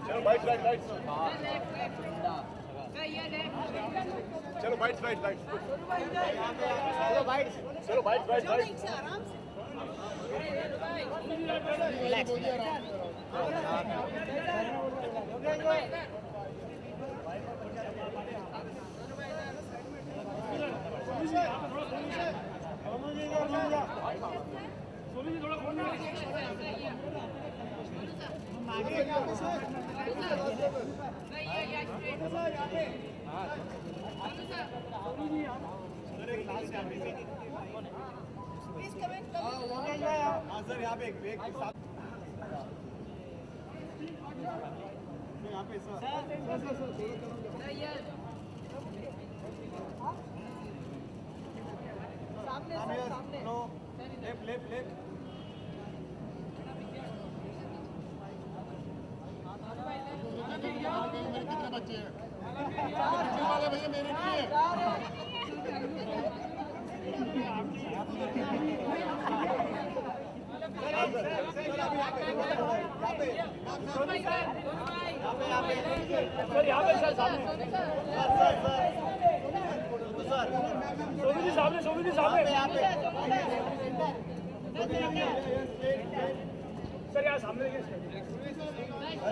चलो bite right right चलो bite right right चलो बाइट चलो बाइट राइट राइट सर यहाँ पे एक यहाँ पे सर सामने लेफ्ट लेफ्ट लेफ्ट मेरे कितने बच्चे हैं वाले भैया मेरे नहीं है सर यहाँ पे सर सामने सोनू जी सामने सर यहाँ सामने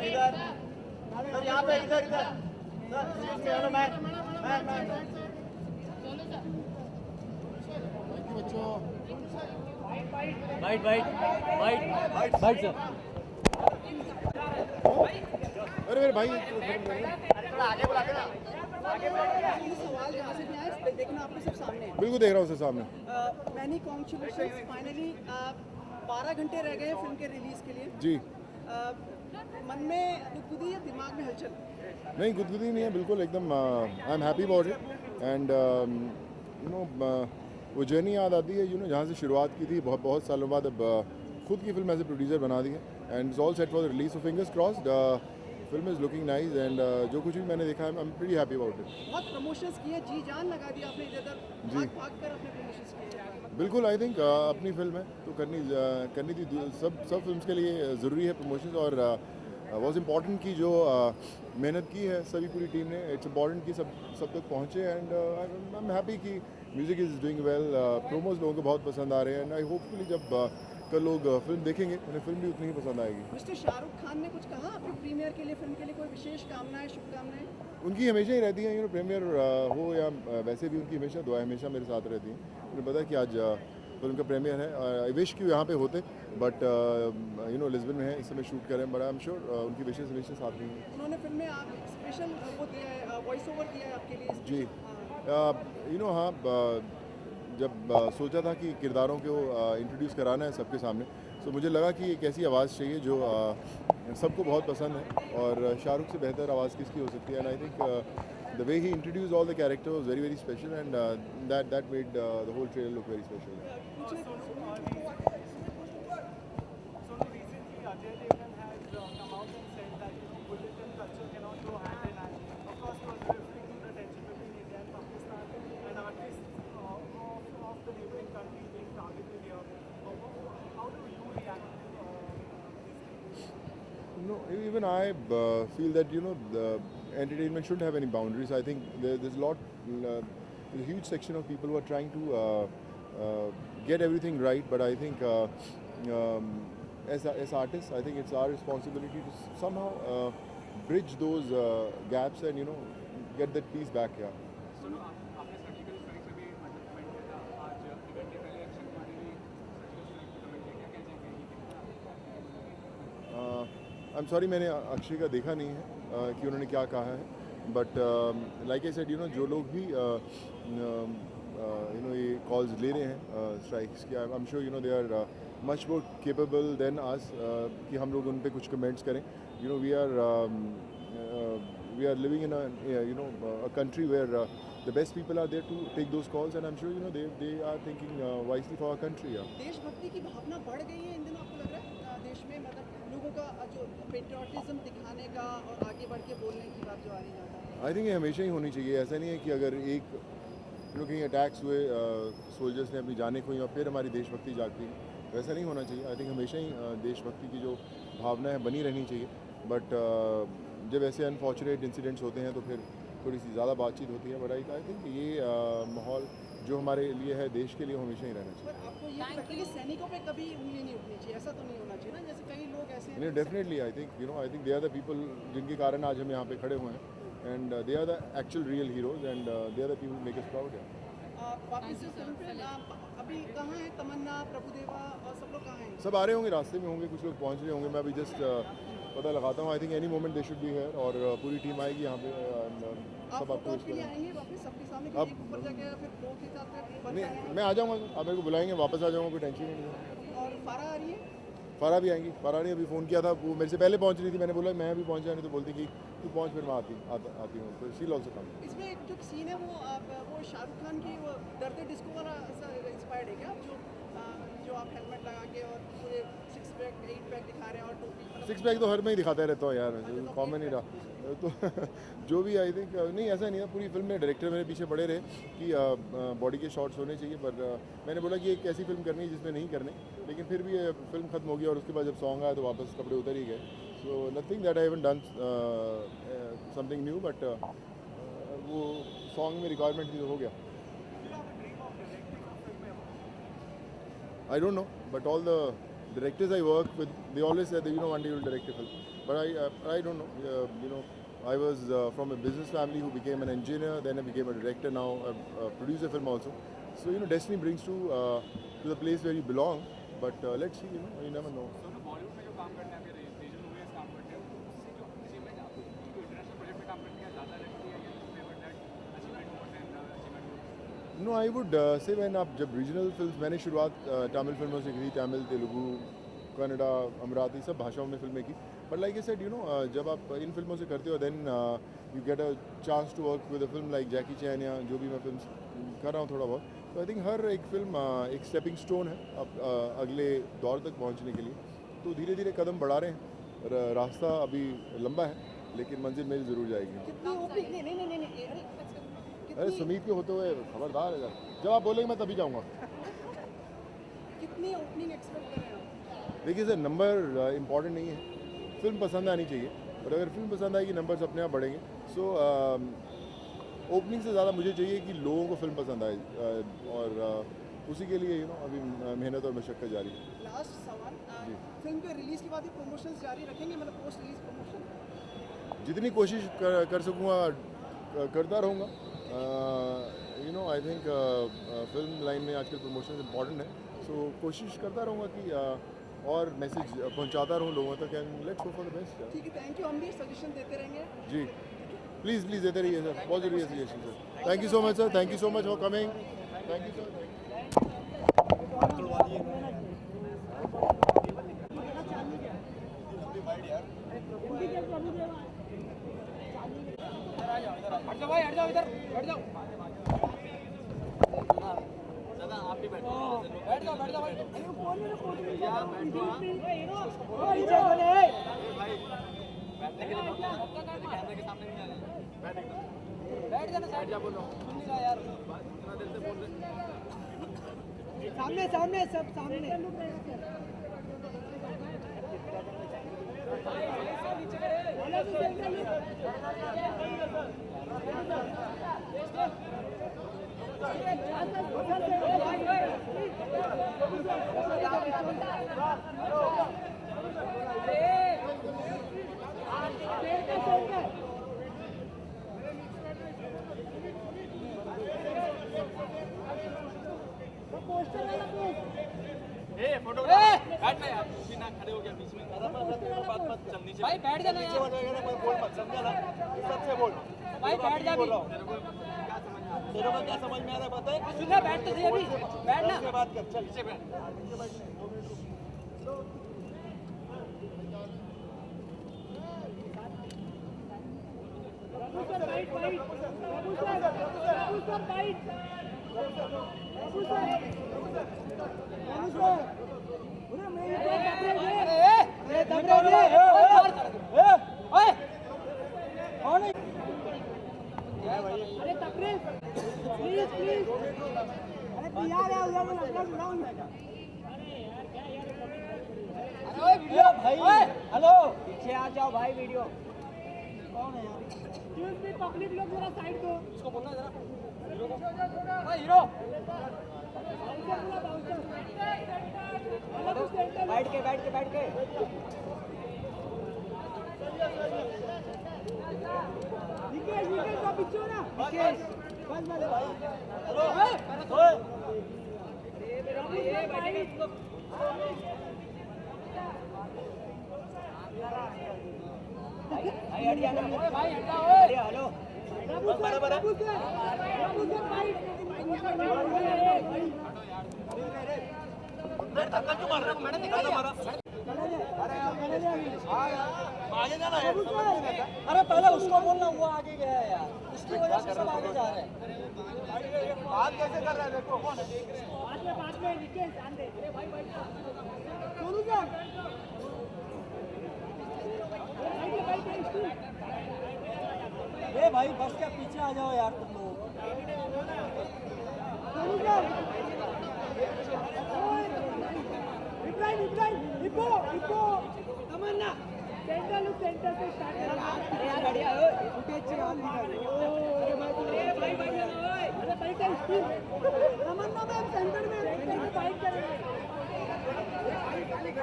इधर सर यहाँ पे इधर इधर सर मैन बच्चों byte bite bite byte sir अरे मेरे भाई थोड़ा आगे बुला के ना सवाल जहाँ से भी आए देखना आपके सब सामने है। बिल्कुल देख रहा हूँ सर सामने मैनी कॉन्ग्रेचुलेशंस फाइनली 12 घंटे रह गए फिल्म के रिलीज के लिए। जी मन में गुदगुदी या दिमाग में हलचल? नहीं गुदगुदी नहीं है बिल्कुल एकदम I am happy about it and you know वो जर्नी याद आती है यू नो जहाँ से शुरुआत की थी बहुत सालों बाद अब खुद की फिल्म एज ए प्रोड्यूसर बना दी है and it's all set for the release of fingers crossed film is looking nice and जो कुछ भी मैंने देखा है I am pretty happy about it. बहुत प्रमोशंस किए, जी जान लगा दी आपने इधर जी। भाग कर अपने प्रमोशंस किए। बिल्कुल आई थिंक अपनी फिल्म है तो करनी थी सब फिल्म्स के लिए ज़रूरी है प्रमोशन और वॉज इम्पॉर्टेंट की जो मेहनत की है सभी पूरी टीम ने इट्स इम्पॉर्टेंट कि सब तक पहुँचे एंड आई एम हैप्पी कि music is doing well promos लोगों को बहुत पसंद आ रहे हैं एंड आई होपफुली जब कल लोग फिल्म देखेंगे उन्हें फिल्म भी उतनी ही पसंद आएगी। मिस्टर शाहरुख खान ने कुछ कहा अपने प्रीमियर के लिए, फिल्म के लिए कोई विशेष कामनाएं शुभकामनाएं? उनकी हमेशा ही रहती हैं यू नो प्रीमियर हो या वैसे भी उनकी हमेशा दुआएं हमेशा मेरे साथ रहती हैं। उन्हें पता है कि आज फिल्म का प्रीमियर है आई विश कि यहाँ पे होते बट यू नो लिस्बन में है इस समय शूट कर रहे हैं बट आई एम श्योर उनकी विशेष हमेशा साथ ही हैं। उन्होंने फिल्म में आप स्पेशल वो दिया है, वॉइस ओवर दिया है आपके लिए? जी यू नो हाँ जब सोचा था कि किरदारों को इंट्रोड्यूस कराना है सबके सामने तो मुझे लगा कि एक ऐसी आवाज़ चाहिए जो सबको बहुत पसंद है और शाहरुख से बेहतर आवाज़ किसकी हो सकती है and I think the way he introduce all the character was very very special and that made the whole trailer look very special. No, even I feel that you know the entertainment shouldn't have any boundaries. I think there's a huge section of people who are trying to get everything right. But I think as artists, I think it's our responsibility to somehow bridge those gaps and get that peace back. Yeah. आपने surgical strike से भी मतलब comment किया था आज event के पहले अक्षय कुमार ने भी सर्जिकल स्ट्राइक पे कमेंट किया, क्या कहना चाहेंगे? आई एम सॉरी, मैंने अक्षय का देखा नहीं है कि उन्होंने क्या कहा है, बट लाइक आई सेड जो लोग भी ये कॉल्स ले रहे हैं स्ट्राइक्स की, I am sure they are much more capable than us कि हम लोग उन पे कुछ कमेंट्स करें. We are living in a country where the best people are there to take those calls, and I'm sure they are thinking wisely for our country. Yeah. देशभक्ति की भावना बढ़ गई है इन दिनों, आपको लग रहा है देश में, मतलब लोगों का जो पेट्रियोटिज्म दिखाने का और आगे बढ़ के बोलने की बात जो आ रही जाता है? आई थिंक ये हमेशा ही होनी चाहिए. ऐसा नहीं है कि अगर एक कहीं अटैक्स हुए, सोल्जर्स ने अपनी जानें खोई और फिर हमारी देशभक्ति जागती है, वैसा नहीं होना चाहिए. आई थिंक हमेशा ही देशभक्ति की जो भावना है बनी रहनी चाहिए. बट जब ऐसे अनफॉर्चुनेट इंसिडेंट्स होते हैं तो फिर थोड़ी सी ज़्यादा बातचीत होती है. बट आई थिंक ये माहौल जो हमारे लिए है, देश के लिए, हमेशा ही रहना चाहिए. पर आपको ये लगता है कि सैनिकों पे कभी उंगली नहीं उठनी चाहिए, ऐसा तो नहीं होना चाहिए ना? जैसे कई लोग ऐसे हैं नहीं, definitely I think they are the people जिनके कारण आज हम यहाँ पे खड़े हुए हैं, and they are the actual real heroes, and they are the people make us proud. वापस से फिल्म पे अभी कहाँ है तमन्ना, प्रभुदेवा और सब लोग कहाँ हैं? सब आ रहे होंगे, रास्ते में होंगे, कुछ लोग पहुँच रहे होंगे. मैं अभी जस्ट पता लगाता हूँ. I think any moment they should be here, और पूरी टीम आएगी यहाँ पे. आप सब आपको फोटोज के लिए आएंगे वापस सबके सामने कि अब- एक ऊपर जाके फिर दो के साथ बन नहीं, जाएंगे? मैं आ जाऊँगा. आप मेरे को बुलाएंगे, वापस आ जाऊँगा, कोई टेंशन ही नहीं है. और फारा आ रही है? फारा भी आएंगी. फारा ने अभी फ़ोन किया था, वो मेरे से पहले पहुँच रही थी. मैंने बोला मैं अभी पहुँचा नहीं, तो बोलती कि तू पहुँच, फिर मैं आती हूँ. तो शी ऑल्सो कम. इसमें एक जो सीन है वो शाहरुख खान की वो दर्द डिस्को वाला इंस्पायर्ड है क्या? जो आप हेलमेट लगा के और पूरे 6 पैक 8 पैक दिखा रहे हैं और टोपी, मतलब 6 पैक तो हर में ही दिखाता रहता हूँ यार, कॉमन ही रहा. तो जो भी आई थिंक नहीं, ऐसा नहीं है. पूरी फिल्म में डायरेक्टर मेरे पीछे पड़े रहे कि बॉडी के शॉट्स होने चाहिए, पर मैंने बोला कि एक ऐसी फिल्म करनी है जिसमें नहीं करने. लेकिन फिर भी फिल्म खत्म हो गई और उसके बाद जब सॉन्ग आया तो वापस कपड़े उतर ही गए. So nothing that I haven't done something new, but वो सॉन्ग में रिक्वायरमेंट थी तो हो गया. I don't know, but all the directors I work with, they always say that one day you'll direct a film. But I don't know. I was from a business family who became an engineer, then I became a director. Now I produce a film also. So destiny brings to the place where you belong. But let's see. You never know. तो बॉलीवुड में जो काम करते हैं, अभी regional movies काम करते हैं, उससे जो अचीवमेंट आपको इंटरनेशनल प्रोजेक्ट में काम करने का ज़्यादा लगती है, या favour that achievement more than achievement? No, I would say when आप जब रीजनल फिल्म, मैंने शुरुआत तमिल फिल्मों से की थी. तमिल, तेलुगु, कन्नड़ा, अमराती, सब भाषाओं में फिल्में की. बट लाइक आई सेड जब आप इन फिल्मों से करते हो, then you get a chance to work with a film like Jackie Chan, या जो भी मैं फिल्म कर रहा हूँ थोड़ा बहुत. तो आई थिंक हर एक फिल्म एक स्टेपिंग स्टोन है अब अगले दौर तक पहुँचने के लिए. तो धीरे धीरे कदम बढ़ा रहे हैं. रास्ता अभी लंबा है, लेकिन मंजिल मेरी ज़रूर जाएगी. कितनी ओपनिंग? नहीं, अरे अरे सुमीत के होते हुए खबरदार है. जब आप बोलेंगे मैं तभी जाऊँगा. कितनी ओपनिंग एक्सपेक्ट कर रहे हैं आप? देखिए सर, नंबर इम्पॉर्टेंट नहीं है. फिल्म पसंद आनी चाहिए, और अगर फिल्म पसंद आएगी नंबर्स अपने आप बढ़ेंगे. सो ओपनिंग से ज़्यादा मुझे चाहिए कि लोगों को फिल्म पसंद आए, और उसी के लिए अभी मेहनत और मशक्क़त जारी है. लास्ट सवाल, फिल्म के रिलीज के बाद ही प्रमोशंस जारी रखेंगे, मतलब पोस्ट रिलीज प्रमोशन? जितनी कोशिश कर सकूँगा करता रहूँगा. आई थिंक फिल्म लाइन में आजकल प्रमोशन इम्पॉर्टेंट है. सो कोशिश करता रहूँगा कि और मैसेज पहुँचाता रहूँ लोगों तक, and let's go for the best. ठीक है, थैंक यू. हम भी सजेशन देते रहेंगे. जी, प्लीज़ देते रहिए सर. बहुत ज़रूरी है suggestion sir. Thank you so much sir. Thank you so much for coming. Thank you sir. हट जाओ भाई, हट जाओ इधर, बैठ जाओ. दादा आप भी बैठो. बैठ जाओ भाई. बैठने के लिए कैमरे के सामने नहीं आना. बैठ जाना, साइड जा. बोलो सुन नहीं रहा यार, इतना देर से बोल रहे. सामने सब सामने. पेड़ का भाई बैठ जाना यार, कोई बोल मत, समझा ना, सबसे बोल भाई बैठ जा भी। तेरे को क्या समझ में आ रहा है पता है? सुनना, बैठ तो सही अभी, बैठना। उसके बात कर, चल नीचे बैठ। हेलो पीछे आ जाओ भाई, वीडियो पब्लिक लोग जरा साइड दो। इसको बोलना जरा भाई, हीरो बैठ के बैठ के बैठ के। निकेश निकेश का पीछे हो ना। निकेश बस बस भाई। भाई हट जाना, भाई हटा, ओए हेलो बराबर है। धक्का क्यों मार रहा है? मैंने निकाला मारा। आगे जाना है, समझ में नहीं आता। अरे पहले उसको बोलना, वो आगे गया है यार, उसकी वजह से सब आगे जा रहे हैं। बात कैसे कर रहा है देखो। बाद में निकेश ध्यान दे। सोनू सर ए भाई बस के पीछे आ जाओ यार तुम लोग। सोनू सर इब्राहिम इब्राहिम इब्बो इब्बो तमन्ना सेंटर लुक, सेंटर से स्टार्ट करना। अरे यार बढ़िया, ओए उठे अच्छे हाथ निकाल। अरे भाई का स्पीड तमन्ना मैम सेंटर में फाइट करेंगे।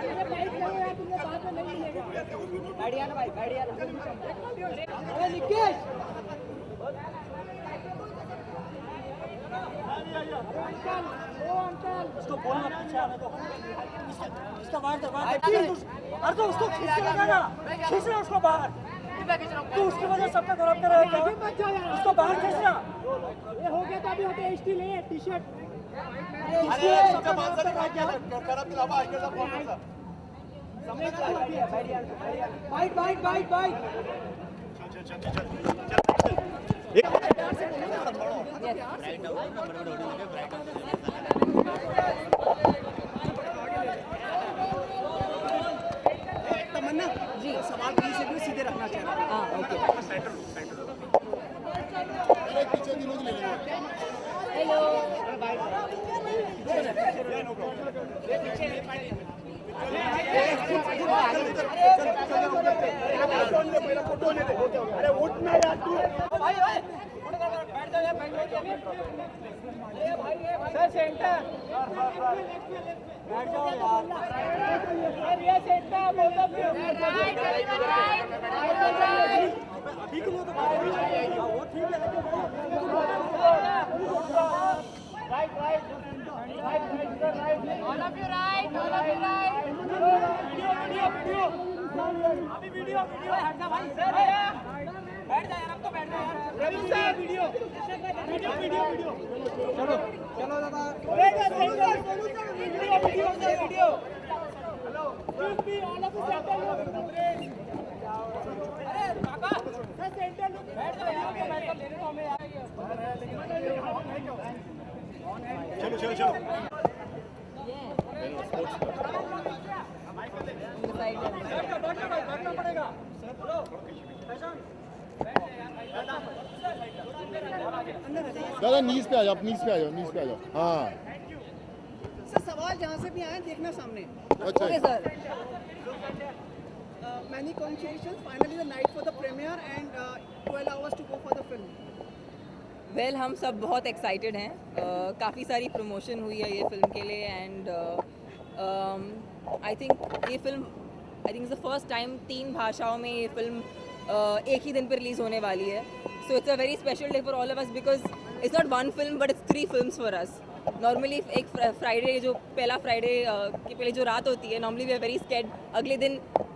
अरे फाइट करो यार, तुमने बाद में नहीं मिलेगा। बैठ गया ना भाई, बैठ गया ना। अरे निकेश अंकल, ओ अंकल उसको बोलना पीछे आने दो। इसका बाहर दो, बाहर दो। अरे तो उसको खींच के लगाना, खींचना उसको बाहर। तू उसकी वजह से सबका खराब कर रहा है क्या? आगे मत जाओ यार। उसको बाहर खींचना। ये हो गया तो अभी होते स्टील है टी शर्ट। अरे सबका बात से निकाल क्या खराब दिलावा आगे का फोन था। Bite bite bite bite. Tamannaah ji सवाल प्लीज से भी सीधे रखना चाहिए। हाँ ओके। अरे पीछे तीनों की ले लेंगे। अरे उठना यार तू। भाई भाई बैठ जाओ यार, बैठ जाओ। सर सेंटर बैठ जाओ यार। ये सेंटर बोल दो। अभी के लिए तो वो ठीक है। Right right All of you right, all of you right. अभी वीडियो हट जा भाई। बैठ जा यार, अब तो बैठ जा यार। वीडियो चलो चलो दादा। Video hello be all of अरे काका सर सेंटर लुक बैठ जाओ यार, तो बैठ कर लेने तो हमें यार। चलो चलो चलो। बैठना पड़ेगा। दादा नीज पे आ जाओ, नीज पे आ जाओ, नीज पे आ जाओ। हाँ सर सवाल जहाँ से भी आए देखना सामने। अच्छा है। Sir Many congratulations. Finally the night for the premiere and 12 hours to go for the film. Well हम सब बहुत एक्साइटेड हैं। काफ़ी सारी प्रमोशन हुई है ये फिल्म के लिए एंड आई थिंक ये film is the first time 3 भाषाओं में ये फिल्म एक ही दिन पर रिलीज़ होने वाली है। So it's a very special day for all of us because it's not one film but it's 3 films for us. Normally एक फ्राइडे जो पहला फ्राइडे की पहले जो रात होती है, normally we are very scared अगले दिन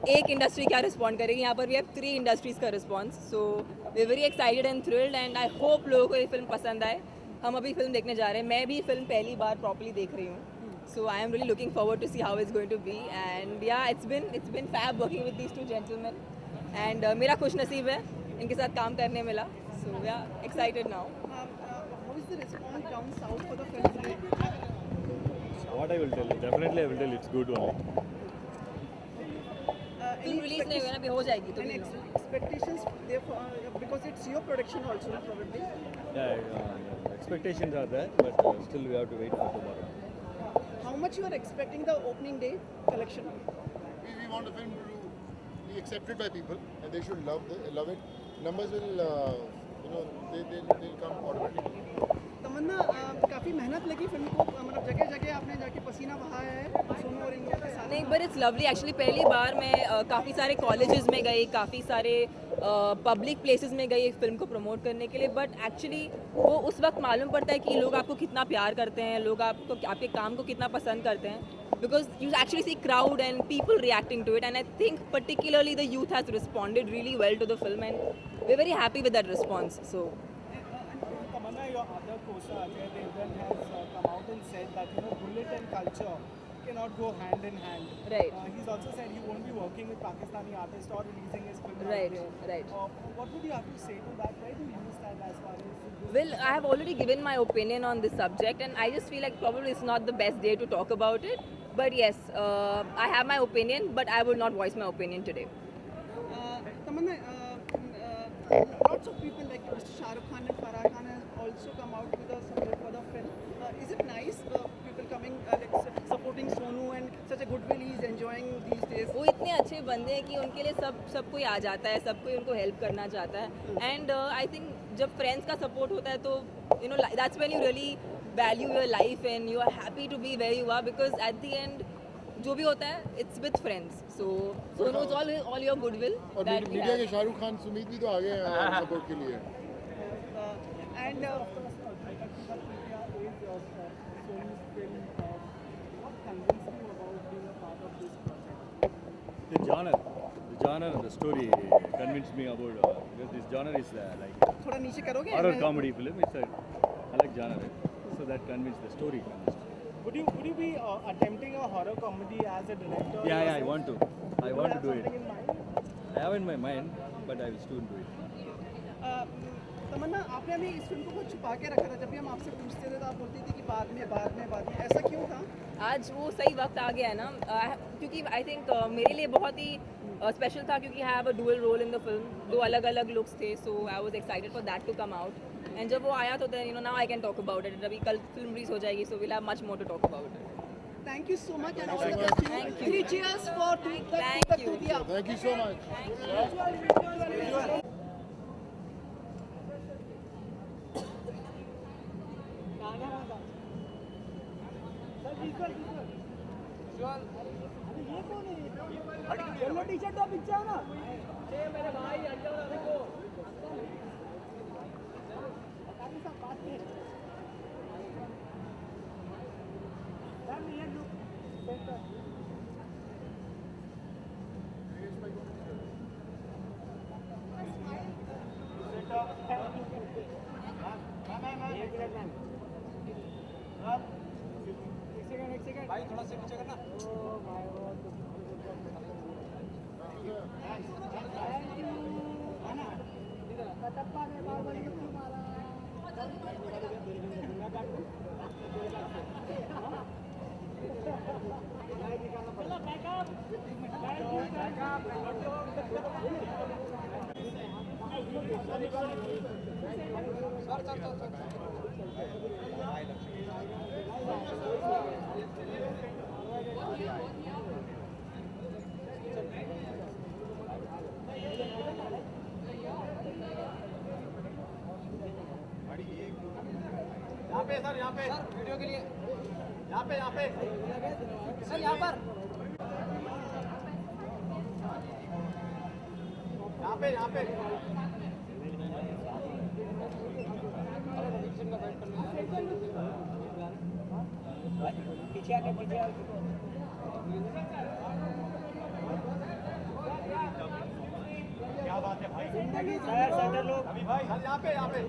एक इंडस्ट्री क्या रिस्पॉन्ड करेगी, यहाँ पर भी हैव 3 इंडस्ट्रीज़ का response. So we are very excited and thrilled and I hope लोगों को ये फिल्म पसंद आए. हम अभी फिल्म देखने जा रहे हैं. मैं भी फिल्म पहली बार प्रॉपर्ली देख रही हूँ. So I am really looking forward to see how it's going to be. And yeah, it's been fab working with these 2 gentlemen. And मेरा खुश नसीब है इनके साथ काम करने मिला. So yeah, excited now. How is the response down south for the film today? What I will tell you, definitely I will tell you, it's good only. Film release नहीं हुई ना, अभी हो जाएगी तो. Any expectations therefore, because it's your production also probably. Yeah, expectations are there, but still we have to wait for tomorrow. How much you are expecting the opening day collection? We want the film to be accepted by people and they should love it. Numbers will, they'll come automatically. तमन्ना, काफ़ी मेहनत लगी film को, मतलब जगह जगह आपने जाके पसीना बहाया है सोनू और इन लोगों के साथ. नहीं, बट इट्स लवली एक्चुअली. पहली बार मैं काफ़ी सारे कॉलेजेस में गई, काफ़ी सारे पब्लिक प्लेसेस में गई फिल्म को प्रमोट करने के लिए. बट एक्चुअली वो उस वक्त मालूम पड़ता है कि लोग आपको कितना प्यार करते हैं, लोग आपको आपके काम को कितना पसंद करते हैं. Because you actually see crowd and people reacting to it and I think particularly the youth has responded really well to the film and we are very happy with that response. So Tamanna, your other co-star Ajay Devgan has come out and said that bullet and culture cannot go hand in hand. Right. He's also said he won't be working with Pakistani artists or releasing his film. Right, out there. right. What would you have to say to that? Where do you stand as far as this? Well, I have already given my opinion on this subject and I just feel like probably it's not the best day to talk about it. But yes, I have my opinion, but I will not voice my opinion today. Tamanna, lots of people like Mr. Shah Rukh Khan and Farah Khan has also come out with a support for the film. Is it nice people coming supporting Sonu and such a goodwill he is enjoying these days? वो इतने अच्छे बंदे हैं कि उनके लिए सब कोई आ जाता है, सब कोई उनको हेल्प करना चाहता है. एंड आई थिंक जब फ्रेंड्स का सपोर्ट होता है तो that's when you really value your life and you are happy to be where you are. Because at the end जो भी होता है it's with friends. So it's all your goodwill. और मीडिया के शाहरुख खान सुमीत भी तो आ गए हैं सपोर्ट के लिए. And The genre and the story convinced me about because this genre is like थोड़ा नीचे करोगे? horror comedy film. I like genre, so that convinced the story. Would you be attempting a horror comedy as a director? Yeah, I want to do it. Something in mind? I have in my mind, but I will soon do it. तमन्ना, आपने अभी इस film को बहुत छुपा के रखा था. जब भी हम आपसे पूछते थे तो आप बोलती थी कि बाद में. ऐसा क्यों था? आज वो सही वक्त आ गया है ना. क्योंकि आई थिंक मेरे लिए बहुत ही स्पेशल था क्योंकि I have a dual role in the film. 2 अलग अलग लुक्स थे. So I was excited for that to come out. And जब वो आया तो then now I can talk about it. अभी कल फिल्म रिलीज हो जाएगी. So we'll have much more to talk about it. Thank you so much and all the best to you. Thank you. 3 cheers for Thank you. Tutia. Thank you so much. Yellow T shirt तो पीछे हो ना. मेरे भाई हट जाओ ना. देखो एक सेकंड भाई, थोड़ा से नीचे करना. यहाँ पे सर, यहाँ पे वीडियो के लिए, यहाँ पे सर, यहाँ पर, यहाँ पे पीछे आके सेंटर लोग सर यहाँ पे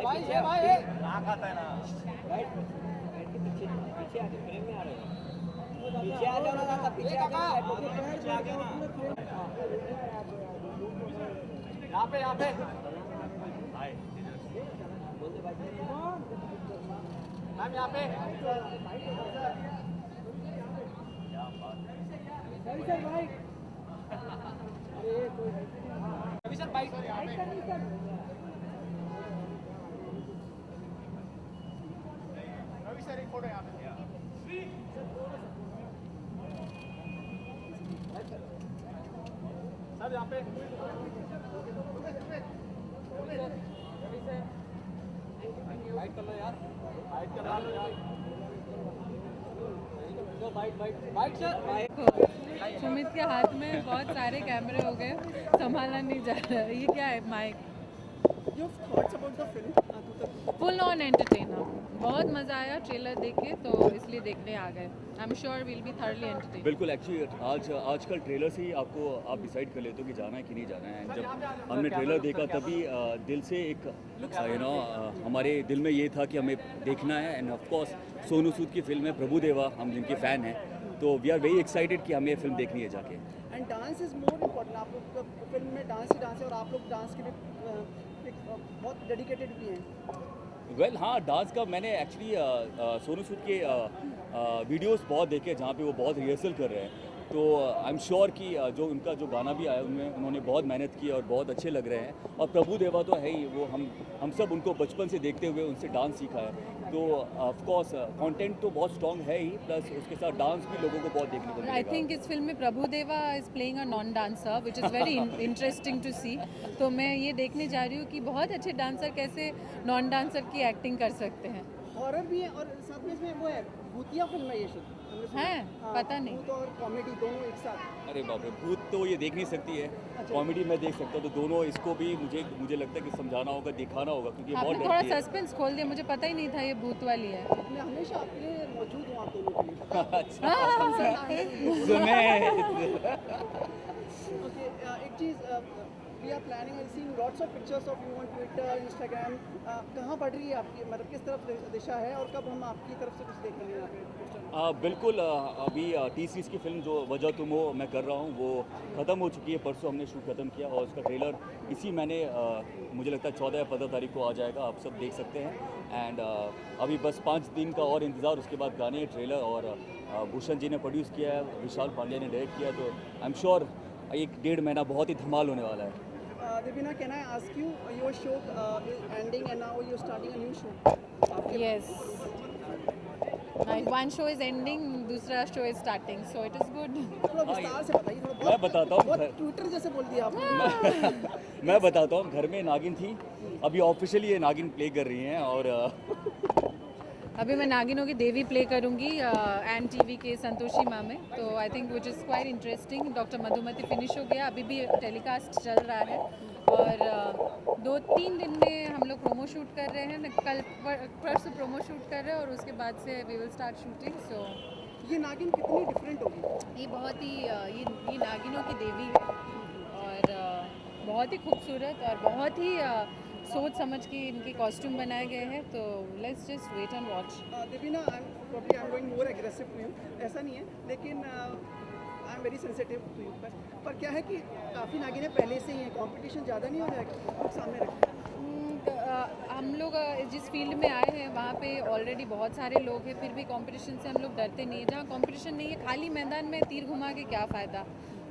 भाई ये भाई कहाँ खाता है ना राइट के पीछे पीछे आके फ्रेम में आ रहे हो पीछे आ जाओ ना पीछे आ जाओ पीछे आ गया ना यहाँ पे मैम यहाँ पे Ravi sir bike Ravi sir एक फोटो यहाँ पे सर यहाँ पे बाइट कर लो यार बाइट करवा लो यार बाइट सर सुमित के हाथ में बहुत सारे कैमरे हो गए, संभाला नहीं जा रहा है। ये क्या है mike? Your thoughts about the film? Full on entertainer, बहुत मज़ा आया ट्रेलर देख के, तो इसलिए देखने आ गए। आई am sure will be thoroughly entertain. बिल्कुल, एक्चुअली आजकल ट्रेलर से ही आप डिसाइड कर लेते हो कि जाना है कि नहीं जाना है। जब हमने ट्रेलर देखा तभी दिल से एक हमारे दिल में ये था कि हमें देखना है। End of course Sonu Sood की फिल्म है प्रभु देवा, हम जिनके फ़ैन हैं, तो वी आर वेरी एक्साइटेड कि हमें फिल्म देखनी है जाके। And dance is more important. आप लोग का फिल्म में डांस ही डांस है और आप लोग डांस के लिए बहुत डेडिकेटेड भी हैं। वेल हाँ, डांस का मैंने एक्चुअली सोनू सूद के वीडियोस बहुत देखे जहाँ पे वो बहुत रिहर्सल कर रहे हैं, तो आई एम श्योर कि जो उनका जो गाना भी आया उनमें उन्होंने बहुत मेहनत की और बहुत अच्छे लग रहे हैं। और प्रभु देवा तो है ही, वो हम सब उनको बचपन से देखते हुए उनसे डांस सीखा है, तो ऑफ कोर्स कंटेंट तो बहुत स्ट्रॉन्ग है ही, प्लस उसके साथ डांस भी लोगों को बहुत देखने को मिलेगा। आई थिंक इस फिल्म में Prabhu Deva is playing a non dancer which is very interesting to see. तो मैं ये देखने जा रही हूँ कि बहुत अच्छे डांसर कैसे नॉन डांसर की एक्टिंग कर सकते हैं। हॉरर भी है और साथ में इसमें वो है भूतिया फिल्म है ये सब है, पता नहीं। भूत और कॉमेडी दोनों एक साथ। अरे बाप रे, भूत तो ये देख नहीं सकती है, कॉमेडी मैं देख सकता हूँ, तो दोनों इसको भी मुझे लगता है कि समझाना होगा, दिखाना होगा, क्योंकि ये बहुत आपने थोड़ा डरती है। सस्पेंस खोल दिया, मुझे पता ही नहीं था ये भूत वाली है। मैं हमेशा आपके लिए मौजूद हूँ आप दोनों के लिए। ओके, एक चीज़ we are planning I seeing lots of pictures of you on Twitter Instagram. कहाँ बढ़ रही है आपकी, मतलब किस तरफ दिशा है और कब हम आपकी तरफ से कुछ देखेंगे यहाँ पे? बिल्कुल, अभी टी सीरीज़ की फिल्म जो वजह तुम हो मैं कर रहा हूँ वो ख़त्म हो चुकी है, परसों हमने शूट ख़त्म किया और उसका ट्रेलर इसी महीने मुझे लगता है 14 या 15 तारीख को आ जाएगा, आप सब देख सकते हैं। एंड अभी बस 5 दिन का और इंतज़ार, उसके बाद गाने ट्रेलर, और भूषण जी ने प्रोड्यूस किया है, विशाल पांड्या ने डायरेक्ट किया, तो आई एम श्योर 1-1.5 महीना बहुत ही धमाल होने वाला है। Devina, can I ask you, your show is ending and now you're starting a new show? Yes. One show is ending, दूसरा show is starting, so it is good. थोड़ा विस्तार से बताइए, थोड़ा मैं बताता हूँ। बहुत ट्विटर जैसे बोल दिया आपने। मैं बताता हूँ, घर में नागिन थी, अभी ऑफिशियली ये नागिन प्ले कर रही हैं, और अभी मैं नागिनों की देवी प्ले करूँगी एन टीवी के संतोषी माँ में, तो I think which is quite interesting. Doctor Madhumati finish हो गया, अभी भी टेलीकास्ट चल रहा है, और 2-3 दिन में हम लोग प्रोमो शूट कर रहे हैं, कल परसों प्रोमो शूट कर रहे हैं और उसके बाद से वी विल स्टार्ट शूटिंग। सो ये नागिन कितनी डिफरेंट होगी? ये बहुत ही ये नागिनों की देवी है और बहुत ही खूबसूरत और बहुत ही सोच समझ के इनके कॉस्ट्यूम बनाए गए हैं, तो let's just wait and watch. Devina, I am going more aggressive to you, ऐसा नहीं है, लेकिन I am very sensitive to you. पर क्या है कि काफ़ी नागिनें पहले से ही हैं, कंपटीशन ज़्यादा नहीं हो जाएगा सामने रखें? हम लोग जिस फील्ड में आए हैं वहाँ पे ऑलरेडी बहुत सारे लोग हैं, फिर भी कंपटीशन से हम लोग डरते नहीं हैं। जहाँ कंपटीशन नहीं है, खाली मैदान में तीर घुमा के क्या फ़ायदा,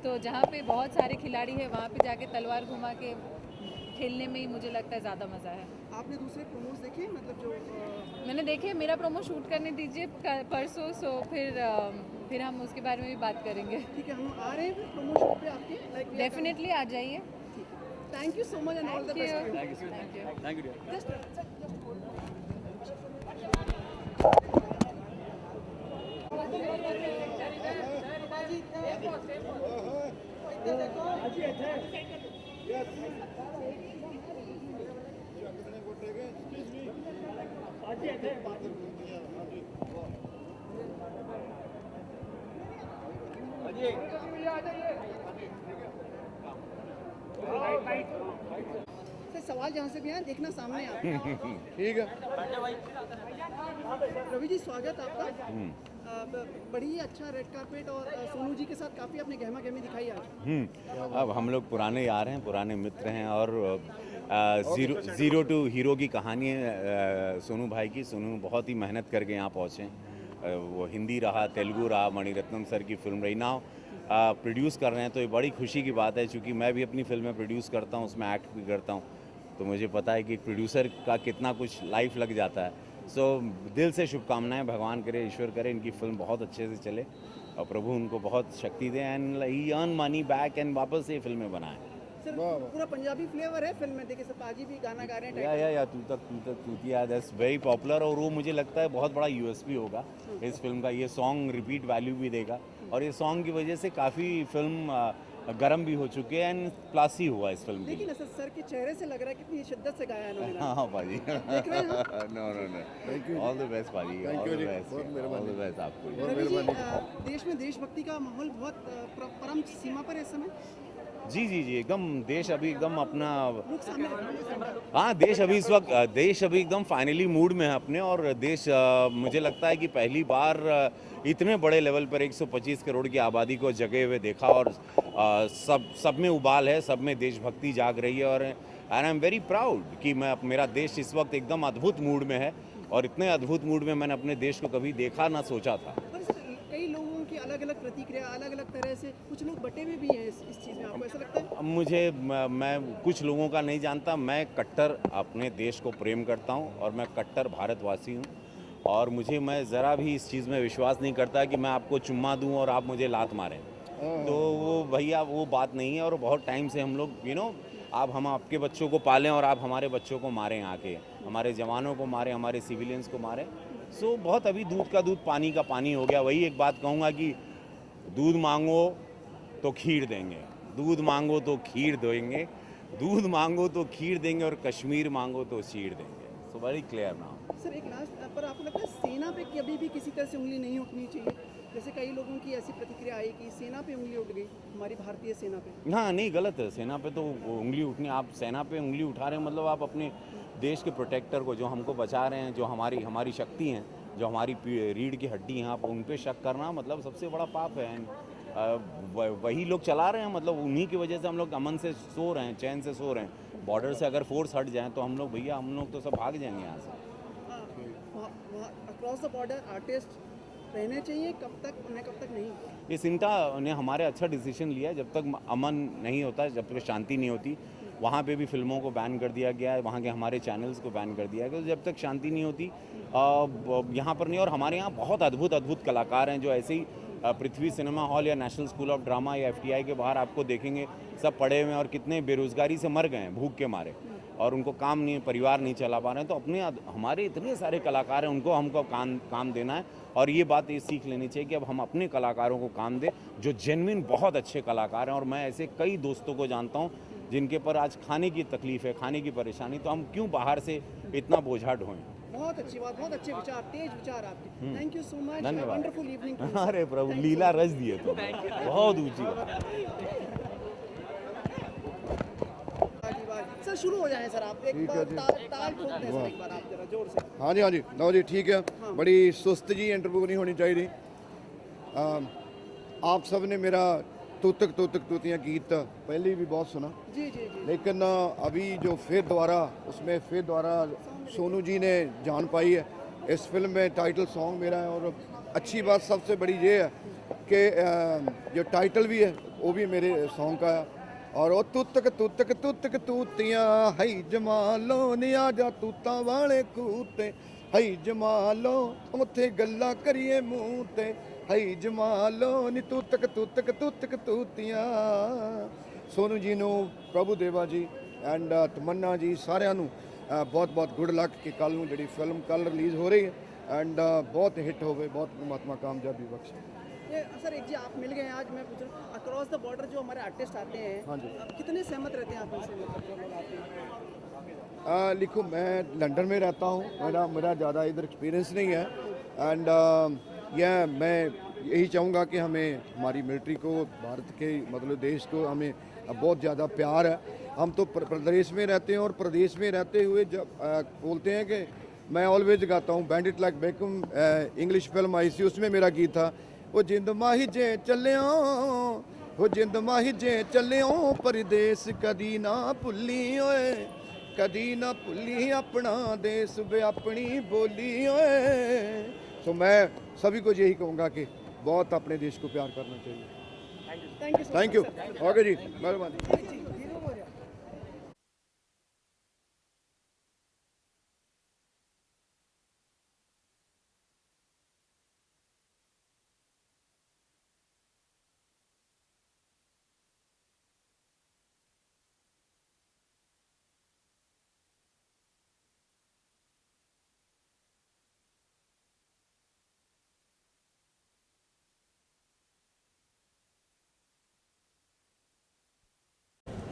तो जहाँ पे बहुत सारे खिलाड़ी हैं वहाँ पे जाके तलवार घुमा के खेलने में ही मुझे लगता है ज़्यादा मज़ा है। आपने दूसरे प्रोमोस देखे, मतलब जो मैंने देखे, मेरा प्रोमो शूट करने दीजिए परसों, सो फिर हम उसके बारे में भी बात करेंगे। ठीक है, हम आ रहे हैं प्रोमो शूट पे आपके, लाइक डेफिनेटली आ जाइए। Thank you so much and all the best. Thank you. Sir सवाल जहाँ से भी आए देखना सामने आप। ठीक है। रवि जी स्वागत आपका। बड़ी ही अच्छा रेड कार्पेट और सोनू जी के साथ काफ़ी आपने गहमा गहमी दिखाई आज। अब हम लोग पुराने यार हैं, पुराने मित्र हैं और ज़ीरो टू हीरो की कहानी है सोनू भाई की। सोनू बहुत ही मेहनत करके यहाँ पहुँचे हैं। वो हिंदी रहा, तेलुगु रहा, मणिरत्नम सर की फिल्म रही। नाउ प्रोड्यूस कर रहे हैं तो ये बड़ी खुशी की बात है, क्योंकि मैं भी अपनी फिल्म में प्रोड्यूस करता हूँ, उसमें एक्ट भी करता हूँ, तो मुझे पता है कि प्रोड्यूसर का कितना कुछ लाइफ लग जाता है। सो दिल से शुभकामनाएं, भगवान करे, ईश्वर करे इनकी फिल्म बहुत अच्छे से चले और प्रभु उनको बहुत शक्ति दें and he earn money back and वापस ये फिल्में बनाएं। सर पूरा पंजाबी फ्लेवर है फिल्म में, देखिए सर पाजी भी गाना गा रहे हैं। या तू तक तूतिया, दैट्स वेरी पॉपुलर और वो मुझे लगता है बहुत बड़ा यूएसपी होगा इस फिल्म का। ये सॉन्ग रिपीट वैल्यू भी देगा और ये सॉन्ग की वजह से काफ़ी फिल्म गर्म भी हो चुके हैं एंड क्लासी हुआ इस फिल्म देखिए ना सर के चेहरे से लग रहा है कितनी शिद्दत से गाया इन्होंने। हाँ भाजी, देख रहे हैं no thank you, all the best भाजी, Thank all you the ji, best, बहुत ऑल मेहरबानी। द बेस्ट आपको। रवि जी, देश में देशभक्ति का माहौल बहुत परम सीमा पर है इस समय। जी एकदम देश अभी एकदम अपना, लोग सामने रखना। हाँ देश अभी इस वक्त एकदम फाइनली मूड में है अपने। और देश मुझे लगता है कि पहली बार इतने बड़े लेवल पर 125 करोड़ की आबादी को जगे हुए देखा और सब में उबाल है, सब में देशभक्ति जाग रही है। और and I am very proud कि मेरा देश इस वक्त एकदम अद्भुत मूड में है और इतने अद्भुत मूड में मैंने अपने देश को कभी देखा ना सोचा था। पर सर कई लोगों की अलग अलग प्रतिक्रिया, अलग अलग तरह से कुछ लोग बटे हुए भी हैं इस चीज़ में, आपको ऐसा लगता है? मुझे मैं कुछ लोगों का नहीं जानता, मैं कट्टर अपने देश को प्रेम करता हूं और मैं कट्टर भारतवासी हूं और मैं ज़रा भी इस चीज़ में विश्वास नहीं करता कि मैं आपको चुम्मा दूं और आप मुझे लात मारें। तो वो भैया वो बात नहीं है। और बहुत टाइम से हम लोग आप हम आपके बच्चों को पालें और आप हमारे बच्चों को मारें, आके हमारे जवानों को मारें, हमारे सिविलियंस को मारें। सो बहुत अभी दूध का दूध पानी का पानी हो गया। वही एक बात कहूँगा कि दूध मांगो तो खीर देंगे, दूध मांगो तो खीर देंगे, दूध मांगो तो खीर देंगे और कश्मीर मांगो तो चीर देंगे। So very clear now. Sir एक लास्ट, पर आपको लगता है सेना पे कभी भी किसी तरह से उंगली नहीं उठनी चाहिए? जैसे कई लोगों की ऐसी प्रतिक्रिया आई कि सेना पे उंगली उठ गई, हमारी भारतीय सेना पे। हाँ नहीं, गलत है। सेना पे तो उंगली उठनी, आप सेना पे उंगली उठा रहे हैं मतलब आप अपने देश के प्रोटेक्टर को, जो हमको बचा रहे हैं, जो हमारी शक्ति हैं, जो हमारी रीढ़ की हड्डी हैं, आप उन पे शक करना मतलब सबसे बड़ा पाप है। वही लोग चला रहे हैं, मतलब उन्हीं की वजह से हम लोग अमन से सो रहे हैं, चैन से सो रहे हैं। बॉर्डर से अगर फोर्स हट जाए तो हम लोग तो सब भाग जाएंगे यहाँ से। अक्रॉस द बॉर्डर आर्टिस्ट रहने चाहिए, कब तक उन्हें, कब तक नहीं? ये सिंटा ने हमारे अच्छा डिसीजन लिया। जब तक अमन नहीं होता, जब तक शांति नहीं होती, वहाँ पे भी फिल्मों को बैन कर दिया गया है, वहाँ के हमारे चैनल्स को बैन कर दिया गया। जब तक शांति नहीं होती यहाँ पर नहीं। और हमारे यहाँ बहुत अद्भुत कलाकार हैं जो ऐसे ही पृथ्वी सिनेमा हॉल या नेशनल स्कूल ऑफ ड्रामा या FTI के बाहर आपको देखेंगे, सब पढ़े हुए हैं और कितने बेरोज़गारी से मर गए हैं भूख के मारे और उनको काम नहीं, परिवार नहीं चला पा रहे हैं। तो हमारे इतने सारे कलाकार हैं, उनको हमको काम देना है। और ये बात ये सीख लेनी चाहिए कि अब हम अपने कलाकारों को काम दें जो जेन्युइन बहुत अच्छे कलाकार हैं। और मैं ऐसे कई दोस्तों को जानता हूँ जिनके पर आज खाने की तकलीफ़ है, खाने की परेशानी, तो हम क्यों बाहर से इतना बोझा ढोएं। बहुत अच्छी बात, बहुत अच्छे विचार, तेज विचार आपके। थैंक यू सो मच, धन्यवाद। Wonderful evening. अरे प्रभु, लीला रच दिए तो बहुत ऊँची बात। सर शुरू हो जाए सर, आप एक बार ताल ठोक दें सर, एक बार आप जरा जोर से। हाँ जी लो जी, ठीक है। बड़ी सुस्त जी इंटरव्यू नहीं होनी चाहिए। आप सब ने मेरा तूतक तूतियाँ गीत पहले भी बहुत सुना, जी, लेकिन अभी जो फिर दोबारा सोनू जी ने जान पाई है इस फिल्म में। टाइटल सॉन्ग मेरा है और अच्छी बात सबसे बड़ी ये है कि जो टाइटल भी है वो भी मेरे सॉन्ग का है। और वो तूतक तूतियाँ हई जमालो नी आजा तूता वाले कूते, हई जमालो उत्थे गल्ला करिए मूंह ते, हई जमालो नी तूतक तूतियाँ। सोनू जी नू, प्रभु देवा जी एंड तमन्ना जी, सारिਆਂ ਨੂੰ बहुत गुड लक कि कल ਨੂੰ ਜਿਹੜੀ फिल्म कल रिलीज़ हो रही है एंड बहुत हिट होवे, बहुत परमात्मा कामयाबी बख्शे। ये सर एक जी आप मिल गए आज, मैं पूछ रहा हूँ अक्रॉस द बॉर्डर जो हमारे आर्टिस्ट आते हैं, हाँ जी। अब कितने सहमत रहते हैं आप उनसे, मतलब जो लोग आते हैं? लिखो, मैं लंदन में रहता हूँ, मेरा ज़्यादा इधर एक्सपीरियंस नहीं है एंड मैं यही चाहूँगा कि हमें हमारी मिलिट्री को, भारत के मतलब देश को हमें बहुत ज़्यादा प्यार है। हम तो प्रदेश में रहते हैं और प्रदेश में रहते हुए जब बोलते हैं कि मैं ऑलवेज गाता हूँ bend it like Beckham, English film आई थी उसमें मेरा गीत था, वो जिंद माही जे चलिया, वो जिंद माही जे चलिया परदेस कदी ना भुल्ली ओए, कदी ना भुल्ली अपना देश वे अपनी बोली ओए। तो मैं सभी को यही कहूँगा कि बहुत अपने देश को प्यार करना चाहिए। Thank you. ओके जी, मेहरबानी।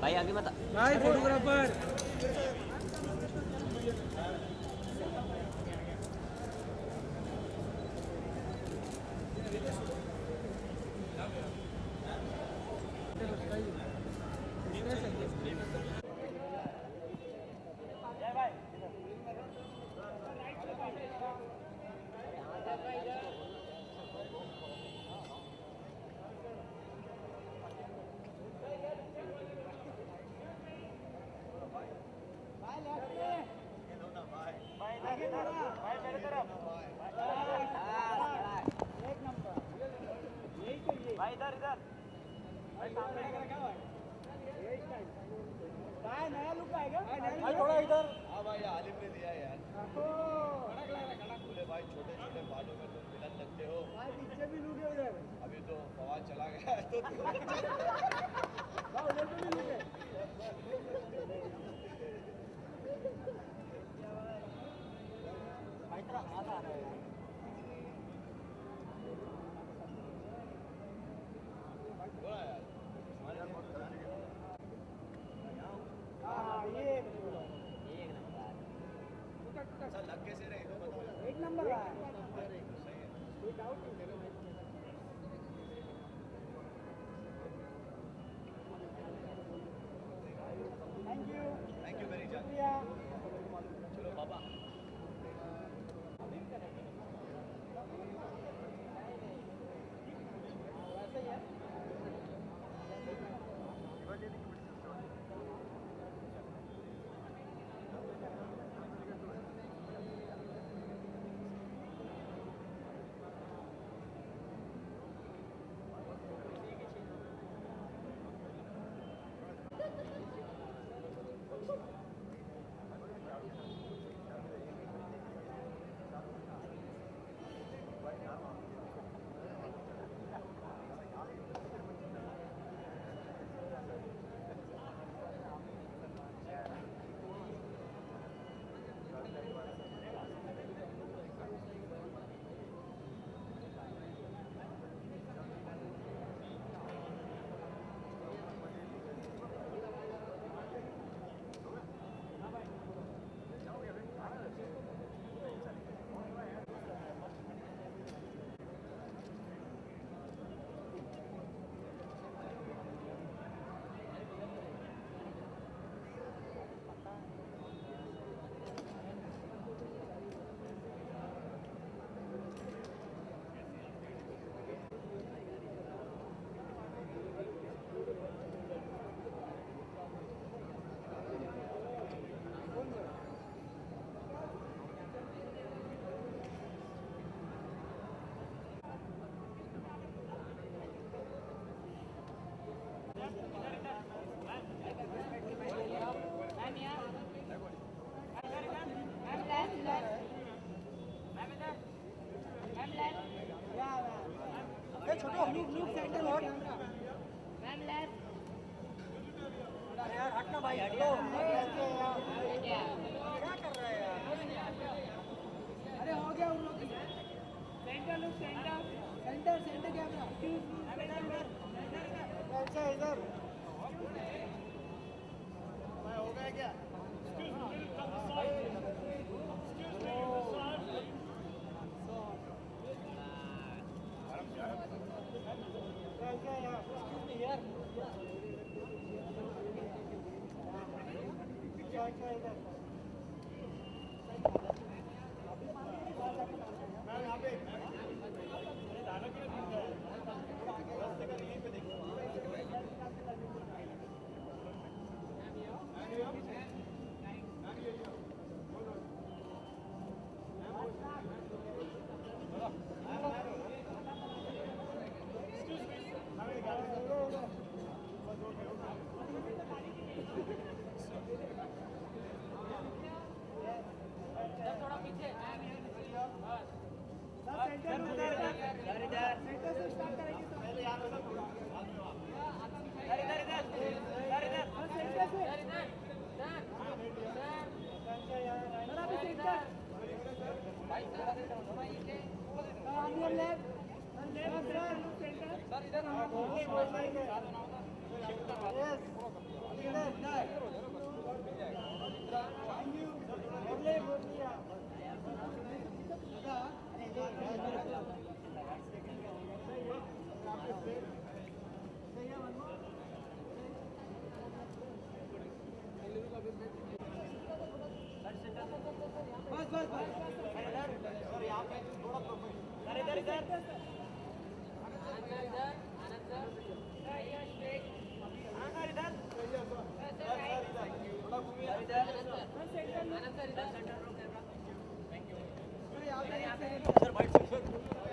भाई आगे मत भाई फोटोग्राफर थोड़ा इधर। हाँ भाई आलिम ने दिया यार। बोले भाई छोटे छोटे बालों में तुम विलन लगते हो। भाई पीछे भी लूटे उधर। अभी तो फवाद चला गया है तो उधर भी लूटे। भाई तेरा हाथ आ रहा है। एक नंबर है। कोई डाउट नहीं। Thank you very much. चलो बाबा। छोटो लुक सेंटर हट। Ma'am left. यार हटना भाई हटो। क्या कर रहा है यार? अरे हो गया उन लोग। Centre look centre. Centre centre camera. अच्छा इधर। हो गया क्या?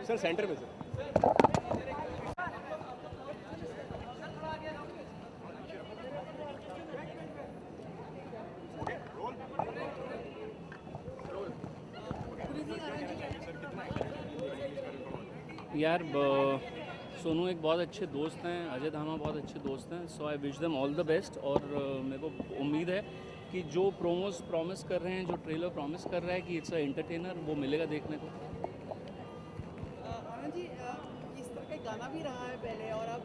सर सेंटर में सर। यार सोनू एक बहुत अच्छे दोस्त हैं, अजय धामा बहुत अच्छे दोस्त हैं, so I wish them all the best. और मेरे को उम्मीद है कि जो प्रोमोस प्रॉमिस कर रहे हैं, जो ट्रेलर प्रॉमिस कर रहा है कि इट्स अ एंटरटेनर, वो मिलेगा देखने को। आनंद जी, इस तरह का गाना भी रहा है पहले और अब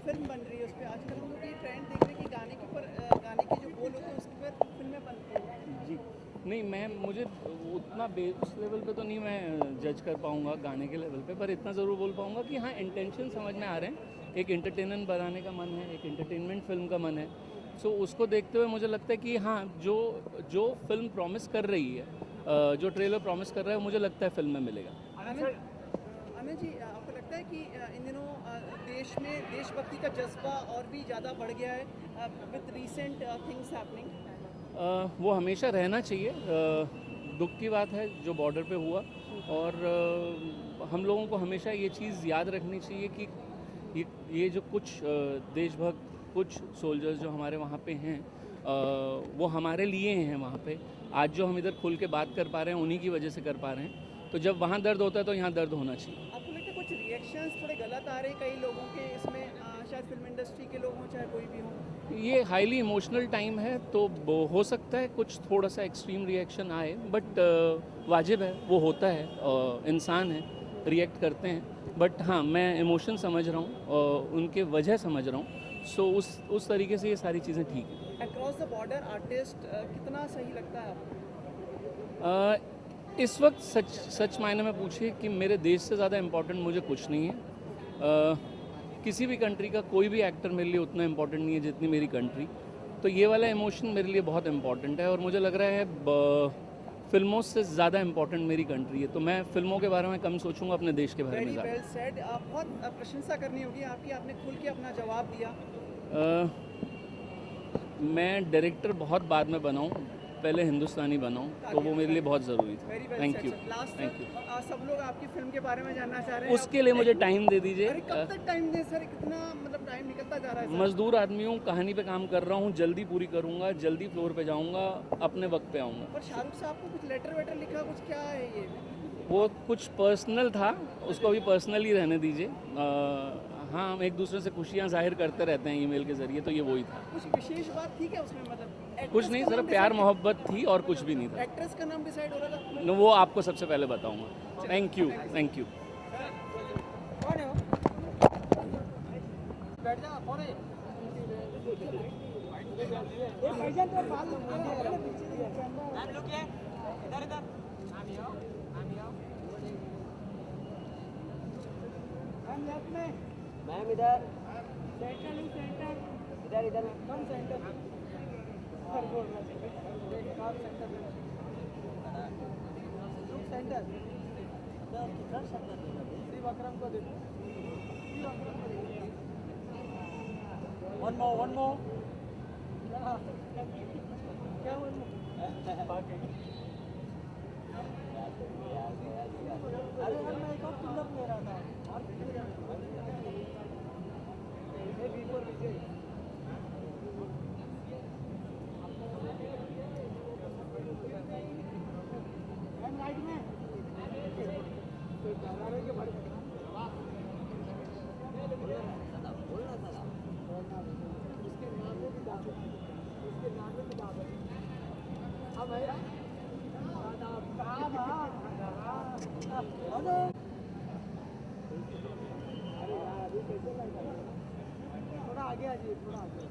फिल्म बन रही है उस पर। आजकल हम लोग ये ट्रेंड देख रहे हैं कि गाने के ऊपर गाने के जो बोल होते हैं उसके ऊपर फिल्में बनती हैं। जी नहीं, मुझे उतना उस लेवल पे तो नहीं मैं जज कर पाऊँगा गाने के लेवल पे, पर इतना ज़रूर बोल पाऊँगा कि हाँ, इंटेंशन समझ में आ रहे हैं। एक एंटरटेनमेंट बनाने का मन है, एक एंटरटेनमेंट फिल्म का मन है। सो उसको देखते हुए मुझे लगता है कि हाँ, जो फिल्म प्रॉमिस कर रही है, जो ट्रेलर प्रॉमिस कर रहा है, मुझे लगता है फिल्म में मिलेगा। आनंद जी, आपको लगता है कि इन दिनों देश में देशभक्ति का जज्बा और भी ज़्यादा बढ़ गया है विद रीसेंट थिंग्स हैपनिंग? वो हमेशा रहना चाहिए। दुख की बात है जो बॉर्डर पे हुआ, और हम लोगों को हमेशा ये चीज़ याद रखनी चाहिए कि ये जो कुछ देशभक्त, कुछ सोल्जर्स जो हमारे वहाँ पे हैं, वो हमारे लिए हैं वहाँ पे। आज जो हम इधर खुल के बात कर पा रहे हैं, उन्हीं की वजह से कर पा रहे हैं। तो जब वहाँ दर्द होता है तो यहाँ दर्द होना चाहिए। आपको लगता है कुछ रिएक्शंस थोड़े गलत आ रहे हैं कई लोगों के इसमें, शायद फिल्म इंडस्ट्री के लोग हों चाहे कोई भी हो? ये हाईली इमोशनल टाइम है, तो हो सकता है कुछ थोड़ा सा एक्सट्रीम रिएक्शन आए, बट वाजिब है, वो होता है, इंसान है, रिएक्ट करते हैं। बट हाँ, मैं इमोशन समझ रहा हूँ, उनके वजह समझ रहा हूँ। सो उस तरीके से ये सारी चीज़ें ठीक हैं। अक्रॉस द बॉर्डर आर्टिस्ट कितना सही लगता है आपको? इस वक्त सच मायने में पूछिए कि मेरे देश से ज़्यादा इम्पोर्टेंट मुझे कुछ नहीं है। किसी भी कंट्री का कोई भी एक्टर मेरे लिए उतना इम्पोर्टेंट नहीं है जितनी मेरी कंट्री। तो ये वाला इमोशन मेरे लिए बहुत इम्पोर्टेंट है, और मुझे लग रहा है फिल्मों से ज़्यादा इम्पोर्टेंट मेरी कंट्री है। तो मैं फिल्मों के बारे में कम सोचूंगा, अपने देश के बारे में ज़्यादा। Well said. बहुत प्रशंसा करनी होगी आपकी, आपने खुल के अपना जवाब दिया। मैं डायरेक्टर बहुत बाद में बनाऊँ, पहले हिंदुस्तानी बनाऊँ, तो वो मेरे लिए बहुत ज़रूरी था। Thank you. Thank you. सब लोग आपकी फिल्म के बारे में जानना चाह रहे हैं। उसके लिए मुझे टाइम दे दीजिए। अरे कब तक टाइम दें सर, कितना मतलब टाइम निकलता जा रहा है सर? मजदूर आदमी हूँ, कहानी पे काम कर रहा हूँ, जल्दी पूरी करूँगा, जल्दी फ्लोर पे जाऊँगा, अपने वक्त पे आऊँगा। पर शाहरुख साहब को कुछ लेटर वेटर लिखा, कुछ क्या है ये? वो कुछ पर्सनल था, उसको अभी पर्सनल ही रहने दीजिए। हाँ, हम एक दूसरे से खुशियाँ जाहिर करते रहते हैं ईमेल के ज़रिए, तो ये वही था। कुछ विशेष बात थी क्या उसमें? मतलब कुछ नहीं, सिर्फ प्यार मोहब्बत थी और कुछ भी नहीं था। एक्ट्रेस का नाम डिसाइड हो रहा था? वो आपको सबसे पहले बताऊँगा। Thank you. Thank you. कौन है वो? बैठ जा, कौन है? ये भाईजान तो बाल मैम लोग क्या इधर इधर मैम लेफ्ट में, मैम इधर सेंटर इधर इधर कम सेंटर। ऊपर बोलना चाहिए आप सेंटर लुक सेंटर श्री वक्रम को देखो श्री वक्रम को देखो वन मोर क्या वन अरे यार मैं एक और पिलअप ले रहा था और बिफोर विजय राइट में तो जाना के बड़े इसके नाम में भी दादू इसके नाम में भी दादू हाँ भाई थोड़ा आगे आ जाइए थोड़ा आगे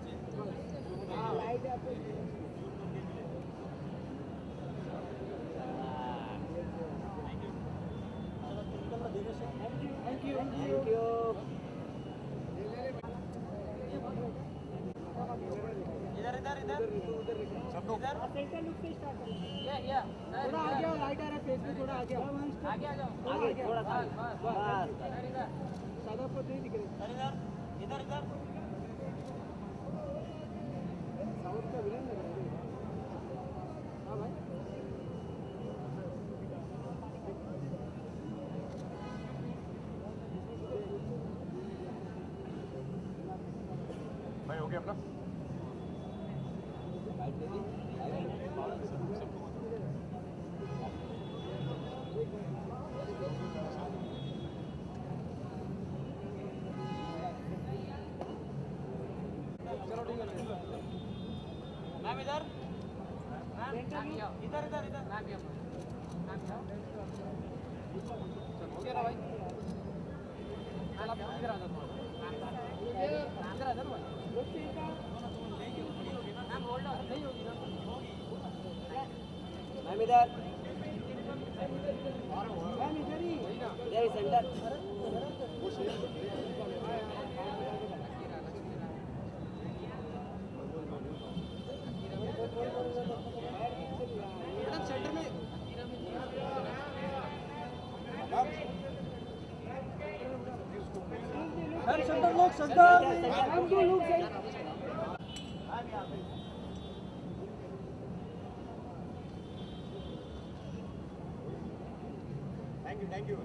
लाइट है आपको थैंक यू इधर सेंटर लुक से स्टार्ट करें थोड़ा आगे आओ लाइट आ रहा है फेस पे थोड़ा आगे आओ आगे आ जाओ आगे थोड़ा सा बस सादा पर नहीं दिख रहे इधर साउथ का विलन लग रहा है हां भाई भाई हो गया अपना मैम इधर इधर मैम हो गया ना भाई चल आप इधर आ जाओ इधर आ जाओ मैम होल्ड ऑन नहीं होगी ना मैम इधर इधर ही सेंटर मैडम सेंटर में सेंटर लोग सेंटर थैंक यू